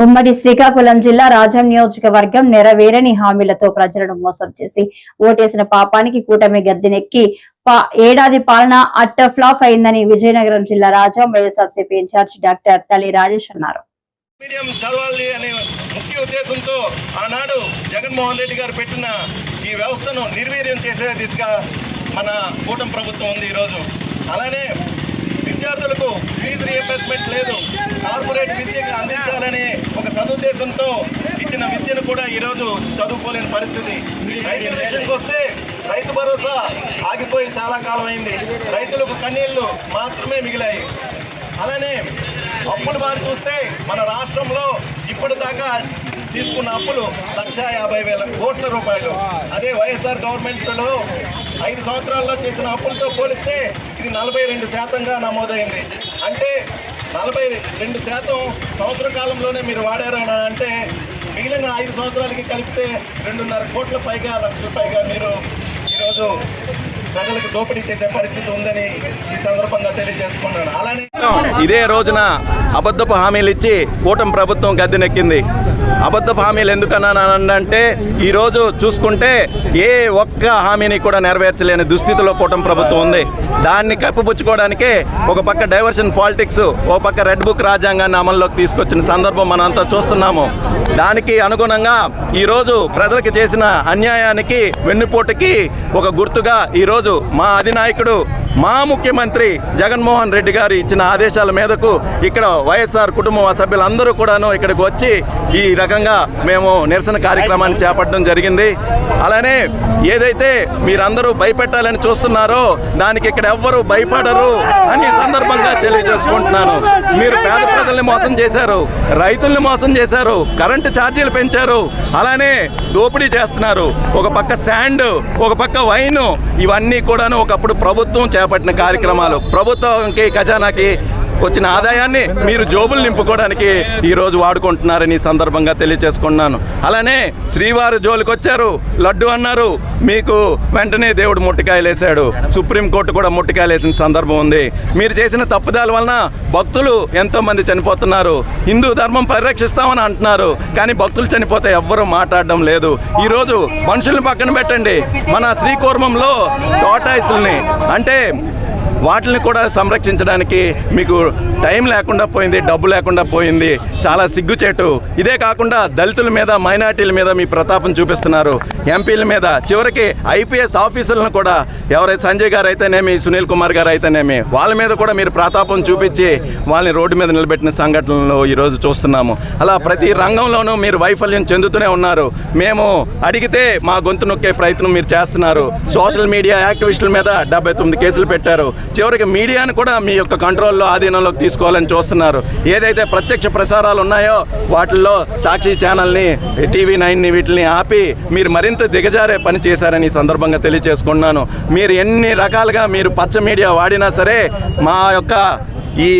ఉమ్మడి శ్రీకాకుళం జిల్లా రాజం నియోజకవర్గం నెరవేరని హామీలతో ప్రజలను మోసం చేసి ఓటేసిన పాపానికి కూటమి గద్దెనెక్కి ఏడాది పాలన అట్ట ఫ్లాప్ అయిందని విజయనగరం జిల్లా రాజం వైఎస్ఆర్సీపీ ఇన్ఛార్జ్ డాక్టర్ తల్లి రాజేష్ అన్నారు. మీడియం చదవాలి అనే ముఖ్య ఉద్దేశంతో ఆనాడు జగన్మోహన్ రెడ్డి గారు పెట్టిన ఈ వ్యవస్థను నిర్వీర్యం చేసే దిశగా మన కూటమి ప్రభుత్వం ఉంది ఈరోజు. అలానే విద్యార్థులకు ఫీజు రీఎంబర్స్మెంట్ లేదు, కార్పొరేట్ విద్యకు అందించాలని ఒక సదుద్దేశంతో ఇచ్చిన విద్యను కూడా ఈరోజు చదువుకోలేని పరిస్థితి. రైతుల విషయానికి వస్తే రైతు భరోసా ఆగిపోయి చాలా కాలం అయింది, రైతులకు కన్నీళ్లు మాత్రమే మిగిలాయి. అలానే అప్పుల బారి చూస్తే మన రాష్ట్రంలో ఇప్పటిదాకా తీసుకున్న అప్పులు 1,50,000 కోట్ల రూపాయలు. అదే వైఎస్ఆర్ గవర్నమెంట్లో 5 సంవత్సరాల్లో చేసిన అప్పులతో పోలిస్తే ఇది 42% నమోదైంది. అంటే 42% సంవత్సర కాలంలోనే మీరు వాడారని అంటే మిగిలిన 5 సంవత్సరాలకి కలిపితే 2.5 కోట్ల పైగా, లక్షల పైగా మీరు ఈరోజు ప్రజలకు దోపిడీ చేసే పరిస్థితి ఉందని ఈ సందర్భంగా తెలియజేసుకున్నాను. అలానే ఇదే రోజున అబద్ధపు హామీలు ఇచ్చి కూటమి ప్రభుత్వం గద్దెనెక్కింది. అబద్ధపు హామీలు ఎందుకన్నానంటే ఈరోజు చూసుకుంటే ఏ ఒక్క హామీని కూడా నెరవేర్చలేని దుస్థితిలో కూటమి ప్రభుత్వం ఉంది. దాన్ని కప్పిపుచ్చుకోవడానికే ఒక పక్క డైవర్షన్ పాలిటిక్స్, ఒక పక్క రెడ్ బుక్ రాజ్యాంగాన్ని అమల్లోకి తీసుకొచ్చిన సందర్భం మనం అంతా చూస్తున్నాము. దానికి అనుగుణంగా ఈరోజు ప్రజలకు చేసిన అన్యాయానికి, వెన్నుపోటుకి ఒక గుర్తుగా ఈరోజు మా అధినాయకుడు, మా ముఖ్యమంత్రి జగన్మోహన్ రెడ్డి గారు ఇచ్చిన ఆదేశాల మేరకు ఇక్కడ వైఎస్ఆర్ కుటుంబ సభ్యులందరూ కూడాను ఇక్కడికి వచ్చి ఈ రకంగా మేము నిరసన కార్యక్రమాన్ని చేపట్టడం జరిగింది. అలానే ఏదైతే మీరందరూ భయపెట్టాలని చూస్తున్నారో దానికి ఇక్కడ ఎవ్వరూ భయపడరు అని సందర్భంగా తెలియజేసుకుంటున్నాను. మీరు పేద ప్రజల్ని మోసం చేశారు, రైతుల్ని మోసం చేశారు, కరెంటు ఛార్జీలు పెంచారు, అలానే దోపిడీ చేస్తున్నారు. ఒక పక్క శాండ్, ఒక పక్క వైన్, ఇవన్నీ కూడాను ఒకప్పుడు ప్రభుత్వం చేపట్టిన కార్యక్రమాలు. ప్రభుత్వంకి ఖజానాకి వచ్చిన ఆదాయాన్ని మీరు జోబులు నింపుకోవడానికి ఈరోజు వాడుకుంటున్నారని సందర్భంగా తెలియజేసుకున్నాను. అలానే శ్రీవారి జోలికి వచ్చారు, లడ్డు అన్నారు, మీకు వెంటనే దేవుడు ముట్టికాయలేశాడు, సుప్రీంకోర్టు కూడా ముట్టికాయలేసిన సందర్భం ఉంది. మీరు చేసిన తప్పుదాల వలన భక్తులు ఎంతోమంది చనిపోతున్నారు. హిందూ ధర్మం పరిరక్షిస్తామని అంటున్నారు, కానీ భక్తులు చనిపోతే ఎవ్వరూ మాట్లాడడం లేదు. ఈరోజు మనుషుల్ని పక్కన పెట్టండి, మన శ్రీకూర్మంలో టాటాయిస్ని అంటే వాటిని కూడా సంరక్షించడానికి మీకు టైం లేకుండా పోయింది, డబ్బు లేకుండా పోయింది. చాలా సిగ్గుచేటు. ఇదే కాకుండా దళితుల మీద, మైనార్టీల మీద మీ ప్రతాపం చూపిస్తున్నారు. ఎంపీల మీద, చివరికి ఐపీఎస్ ఆఫీసర్లను కూడా, ఎవరైతే సంజయ్ గారు అయితేనేమి, సునీల్ కుమార్ గారు అయితేనేమి, వాళ్ళ మీద కూడా మీరు ప్రతాపం చూపించి వాళ్ళని రోడ్డు మీద నిలబెట్టిన సంఘటనలు ఈరోజు చూస్తున్నాము. అలా ప్రతి రంగంలోనూ మీరు వైఫల్యం చెందుతూనే ఉన్నారు. మేము అడిగితే మా గొంతు నొక్కే ప్రయత్నం మీరు చేస్తున్నారు. సోషల్ మీడియా యాక్టివిస్టుల మీద 79 కేసులు పెట్టారు. చివరికి మీడియాను కూడా మీ యొక్క కంట్రోల్లో, ఆధీనంలోకి తీసుకోవాలని చూస్తున్నారు. ఏదైతే ప్రత్యక్ష ప్రసారాలు ఉన్నాయో వాటిల్లో సాక్షి ఛానల్ని, TV9ని, వీటిని ఆపి మీరు మరింత దిగజారే పని చేశారని సందర్భంగా తెలియజేసుకుంటున్నాను. మీరు ఎన్ని రకాలుగా మీరు పచ్చ మీడియా వాడినా సరే మా యొక్క ఈ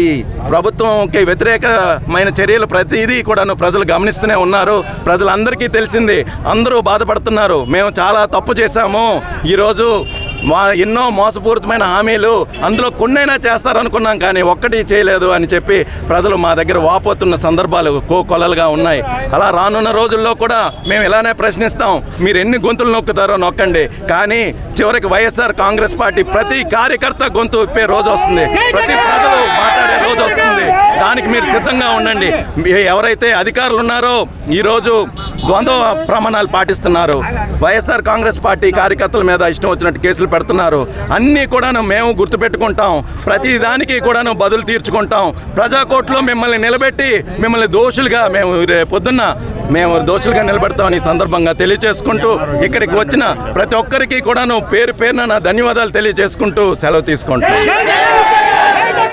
ప్రభుత్వంకి వ్యతిరేకమైన చర్యలు ప్రతిదీ కూడాను ప్రజలు గమనిస్తూనే ఉన్నారు. ప్రజలందరికీ తెలిసింది, అందరూ బాధపడుతున్నారు. మేము చాలా తప్పు చేశాము, ఈరోజు ఎన్నో మోసపూరితమైన హామీలు, అందులో కొన్నైనా చేస్తారనుకున్నాం కానీ ఒక్కటి చేయలేదు అని చెప్పి ప్రజలు మా దగ్గర వాపోతున్న సందర్భాలు కోకొల్లలుగా ఉన్నాయి. అలా రానున్న రోజుల్లో కూడా మేము ఇలానే ప్రశ్నిస్తాం. మీరు ఎన్ని గొంతులు నొక్కుతారో నొక్కండి, కానీ చివరికి వైఎస్ఆర్ కాంగ్రెస్ పార్టీ ప్రతి కార్యకర్త గొంతు విప్పే రోజు వస్తుంది, ప్రతి ప్రజలు మాట్లాడే రోజు వస్తుంది. దానికి మీరు సిద్ధంగా ఉండండి. ఎవరైతే అధికారులు ఉన్నారో ఈరోజు ద్వంద్వ ప్రమాణాలు పాటిస్తున్నారు, వైఎస్ఆర్ కాంగ్రెస్ పార్టీ కార్యకర్తల మీద ఇష్టం వచ్చినట్టు కేసులు పెడుతున్నారు. అన్నీ కూడాను మేము గుర్తుపెట్టుకుంటాం, ప్రతి దానికి కూడాను బదులు తీర్చుకుంటాం. ప్రజాకోర్టులో మిమ్మల్ని నిలబెట్టి మిమ్మల్ని దోషులుగా మేము దోషులుగా నిలబెడతామని సందర్భంగా తెలియజేసుకుంటూ ఇక్కడికి వచ్చిన ప్రతి ఒక్కరికి కూడాను పేరు పేరున నా ధన్యవాదాలు తెలియజేసుకుంటూ సెలవు తీసుకుంటాం.